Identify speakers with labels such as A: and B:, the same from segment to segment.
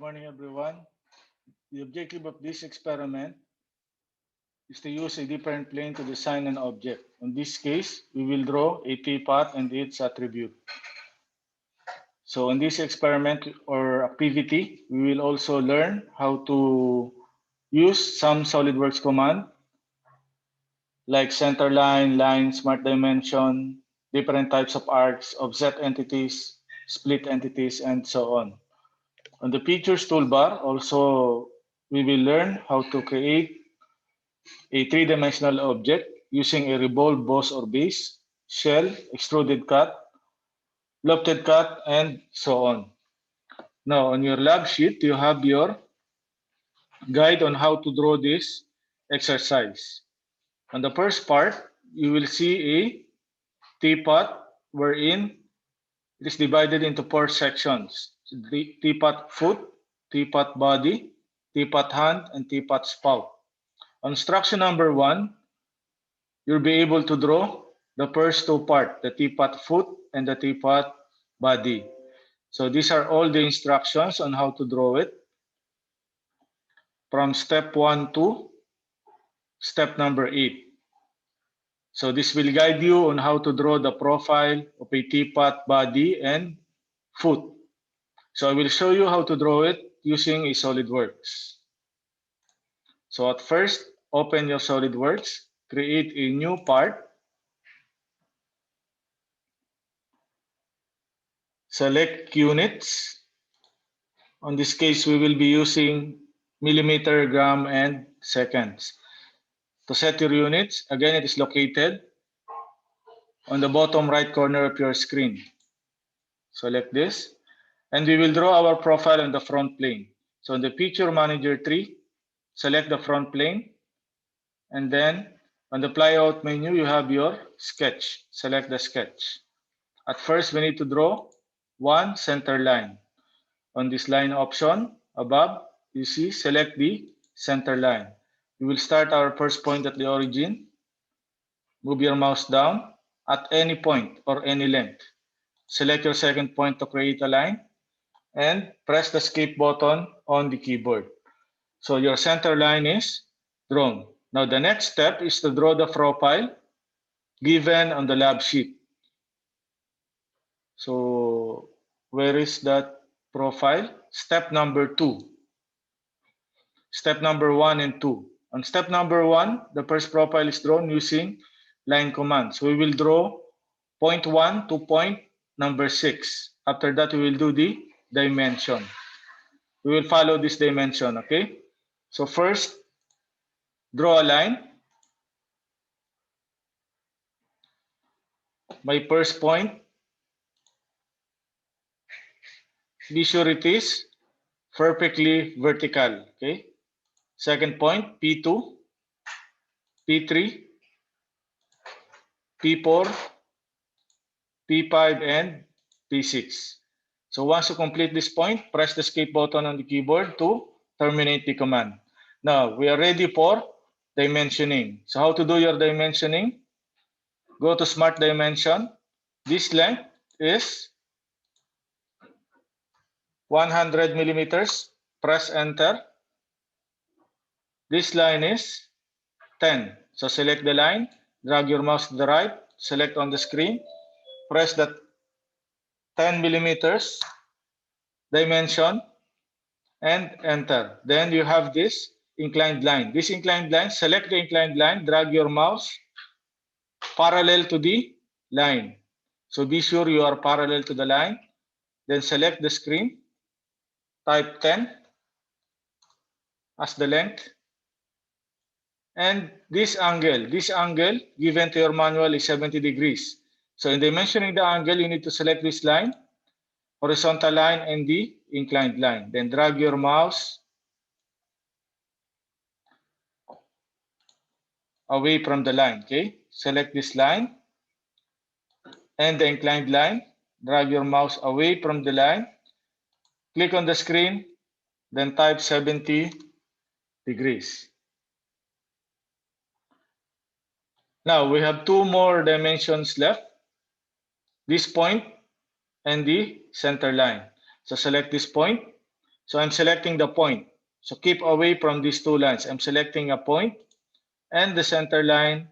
A: morning, everyone. The objective of this experiment is to use a different plane to design an object. In this case, we will draw a teapot and its attribute. So in this experiment or activity, we will also learn how to use some SolidWorks command like center line, line, smart dimension, different types of arcs, offset entities, split entities, and so on. On the Features toolbar, also we will learn how to create a three-dimensional object using a revolved boss or base, shell, extruded cut, lofted cut, and so on. Now, on your lab sheet, you have your guide on how to draw this exercise. On the first part, you will see a teapot wherein it is divided into four sections. The teapot foot, teapot body, teapot hand, and teapot spout. On instruction number 1, you'll be able to draw the first two parts, the teapot foot and the teapot body. So these are all the instructions on how to draw it from step 1 to step number 8. So this will guide you on how to draw the profile of a teapot body and foot. So I will show you how to draw it using a SolidWorks. So at first, open your SolidWorks, create a new part, select units. On this case, we will be using millimeter, gram, and seconds. To set your units, again, it is located on the bottom right corner of your screen. Select this, and we will draw our profile on the front plane. So in the Feature Manager tree, select the front plane, and then on the flyout menu, you have your sketch. Select the sketch. At first, we need to draw one center line. On this line option above, you see select the center line. We will start our first point at the origin. Move your mouse down at any point or any length. Select your second point to create a line and press the escape button on the keyboard. So your center line is drawn. Now the next step is to draw the profile given on the lab sheet. So where is that profile? Step number 2. Step number 1 and 2. On step number 1, the first profile is drawn using line commands. We will draw point 1 to point number 6. After that, we will do the dimension. We will follow this dimension, okay? So first, draw a line. My first point, be sure it is perfectly vertical, okay? Second point, P2, P3, P4, P5, and P6. So once you complete this point, press the escape button on the keyboard to terminate the command. Now, we are ready for dimensioning. So how to do your dimensioning? Go to Smart Dimension. This length is 100 millimeters. Press Enter. This line is 10. So select the line, drag your mouse to the right, select on the screen, press that 10 millimeters dimension and enter. Then you have this inclined line. This inclined line, select the inclined line, drag your mouse parallel to the line. So be sure you are parallel to the line. Then select the screen, type 10 as the length. And this angle given to your manual is 70 degrees. So in dimensioning the angle, you need to select this line, horizontal line, and the inclined line. Then drag your mouse away from the line, okay? Select this line and the inclined line. Drag your mouse away from the line. Click on the screen, then type 70 degrees. Now we have two more dimensions left. This point and the center line. So select this point, So I'm selecting the point. So keep away from these two lines. I'm selecting a point and the center line.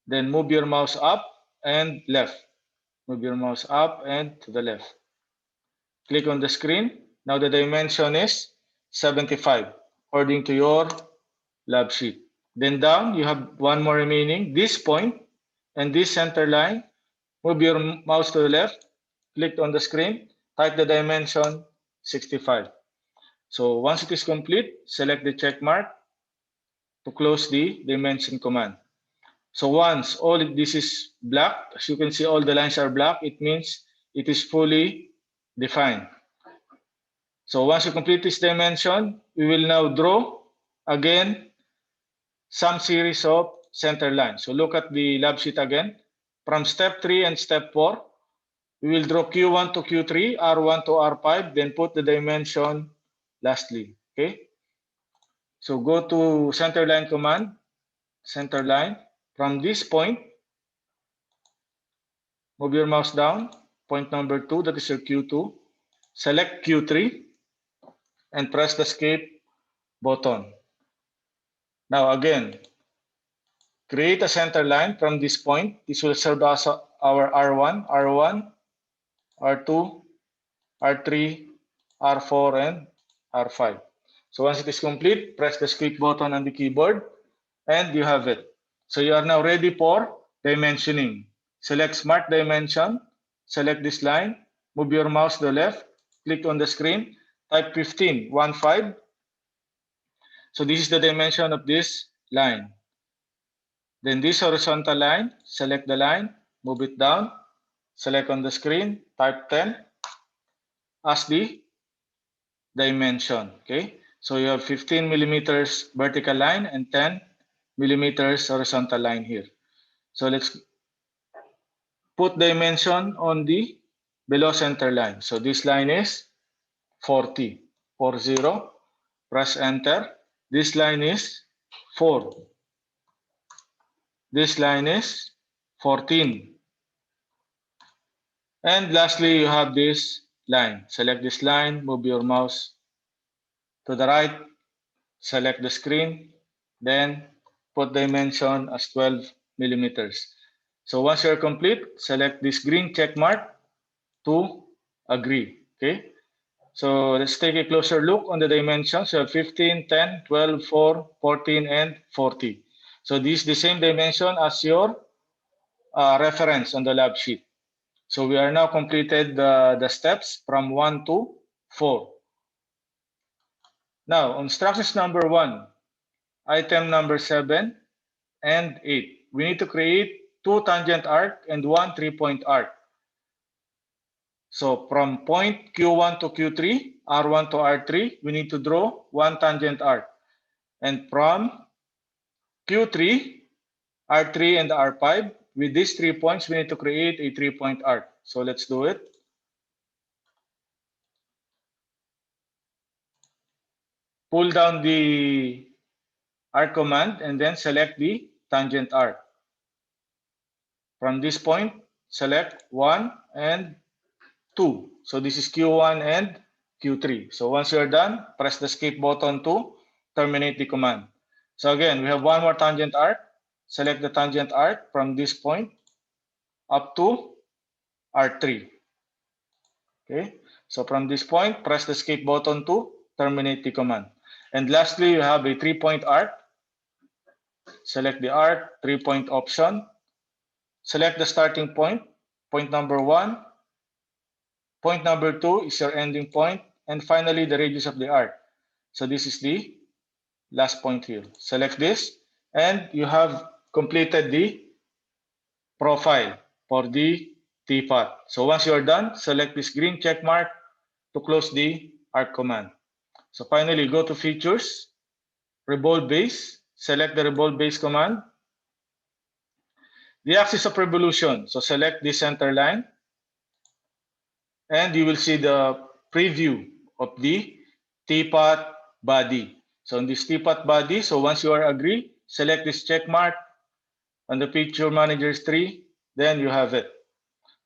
A: Then move your mouse up and left. Move your mouse up and to the left. Click on the screen. Now the dimension is 75 according to your lab sheet. Then down, you have one more remaining. This point and this center line. Move your mouse to the left. Click on the screen. Type the dimension 65. So once it is complete, select the check mark to close the dimension command. So once all this is black, as you can see all the lines are black, it means it is fully defined. So once you complete this dimension, we will now draw again some series of center lines. So look at the lab sheet again. From step 3 and step 4, we will draw Q1 to Q3, R1 to R5, then put the dimension lastly. Okay. So go to center line command, center line. From this point, move your mouse down, point number 2, that is your Q2. Select Q3 and press the escape button. Now again, create a center line from this point. This will serve as our R1, R1, R2, R3, R4, and R5. So once it is complete, press the escape button on the keyboard and you have it. So you are now ready for dimensioning. Select Smart Dimension, select this line, move your mouse to the left, click on the screen, type 15, 15. So this is the dimension of this line. Then this horizontal line, select the line, move it down, select on the screen, type 10 as the dimension. Okay, so you have 15 millimeters vertical line and 10 millimeters horizontal line here. So let's put dimension on the below center line. So this line is 40, 40. Press enter. This line is 4. This line is 14. And lastly, you have this line. Select this line, move your mouse to the right, select the screen, then put dimension as 12 millimeters. So once you're complete, select this green check mark to agree. Okay. So let's take a closer look on the dimensions. So 15, 10, 12, 4, 14, and 40. So this is the same dimension as your reference on the lab sheet. So we are now completed the steps from 1 to 4. Now on instructions number 1, item number 7 and 8. We need to create 2 tangent arc and 1 3-point arc. So from point Q1 to Q3, R1 to R3, we need to draw 1 tangent arc. And from Q3, R3 and R5, with these 3 points, we need to create a 3-point arc. So let's do it. Pull down the arc command and then select the tangent arc. From this point, select 1 and 2. So this is Q1 and Q3. So once you're done, press the escape button to terminate the command. So again, we have one more tangent arc. Select the tangent arc from this point up to R3. Okay. So from this point, press the escape button to terminate the command. And lastly, you have a 3-point arc. Select the arc, 3-point option. Select the starting point, point number 1. Point number 2 is your ending point. And finally, the radius of the arc. So this is the last point here. Select this and you have completed the profile for the teapot. So once you are done, select this green check mark to close the arc command. So finally, go to features, revolve base, select the revolve base command. The axis of revolution, so select the center line and you will see the preview of the teapot body. So on this teapot body, so once you are agree, select this check mark on the picture manager's tree, then you have it.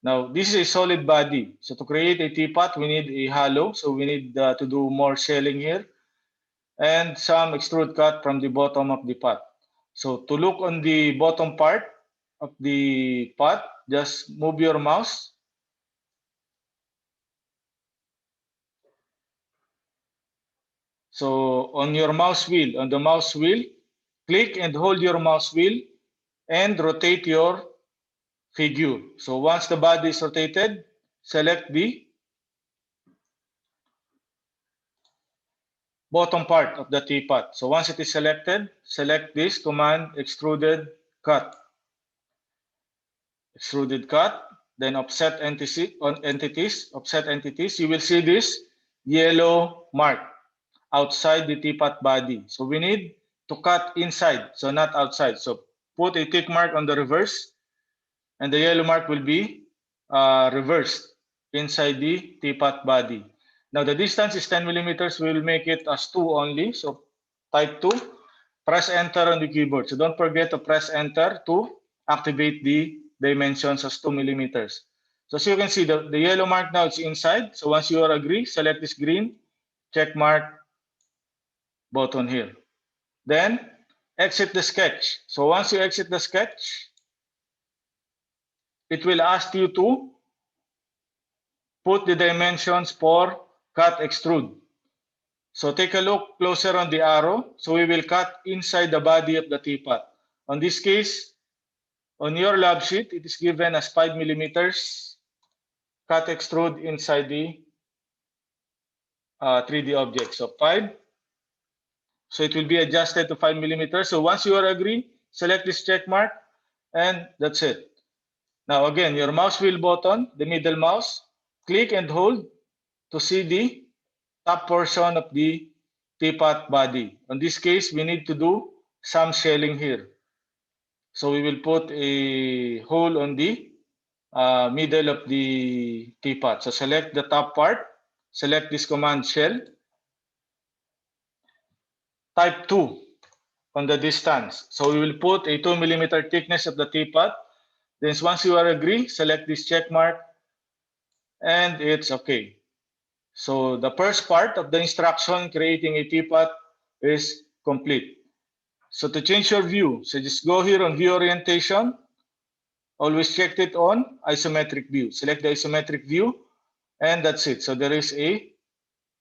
A: Now, this is a solid body. So to create a teapot, we need a hollow. So we need to do more shelling here and some extrude cut from the bottom of the pot. So to look on the bottom part of the pot, just move your mouse. So on your mouse wheel, click and hold your mouse wheel and rotate your figure. So once the body is rotated, select the bottom part of the teapot. So once it is selected, select this command extruded cut. Extruded cut, then offset entities, you will see this yellow mark outside the teapot body. So we need to cut inside, so not outside. So put a tick mark on the reverse, and the yellow mark will be reversed inside the teapot body. Now the distance is 10 millimeters. We will make it as 2 only. So type 2. Press enter on the keyboard. So don't forget to press enter to activate the dimensions as 2 millimeters. So as you can see, the yellow mark now is inside. So once you are agree, select this green check mark button here. Then exit the sketch. So once you exit the sketch, it will ask you to put the dimensions for cut extrude. So take a look closer on the arrow. So we will cut inside the body of the teapot. On this case, on your lab sheet, it is given as 5 millimeters cut extrude inside the 3D object. So 5. So it will be adjusted to 5 millimeters. So once you are agree, select this check mark, and that's it. Now again, your mouse wheel button, the middle mouse, click and hold to see the top portion of the teapot body. In this case, we need to do some shelling here. So we will put a hole on the middle of the teapot. So select the top part, select this command shell, type 2 on the distance. So we will put a 2 millimeter thickness of the teapot. Then once you are agree, select this check mark, and it's okay. So the first part of the instruction, creating a teapot, is complete. So to change your view, so just go here on view orientation, always check it on isometric view. Select the isometric view, and that's it. So there is a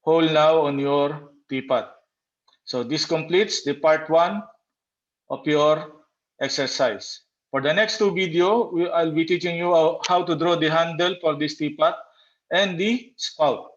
A: hole now on your teapot. So this completes the part 1 of your exercise. For the next 2 videos, I'll be teaching you how to draw the handle for this teapot and the spout.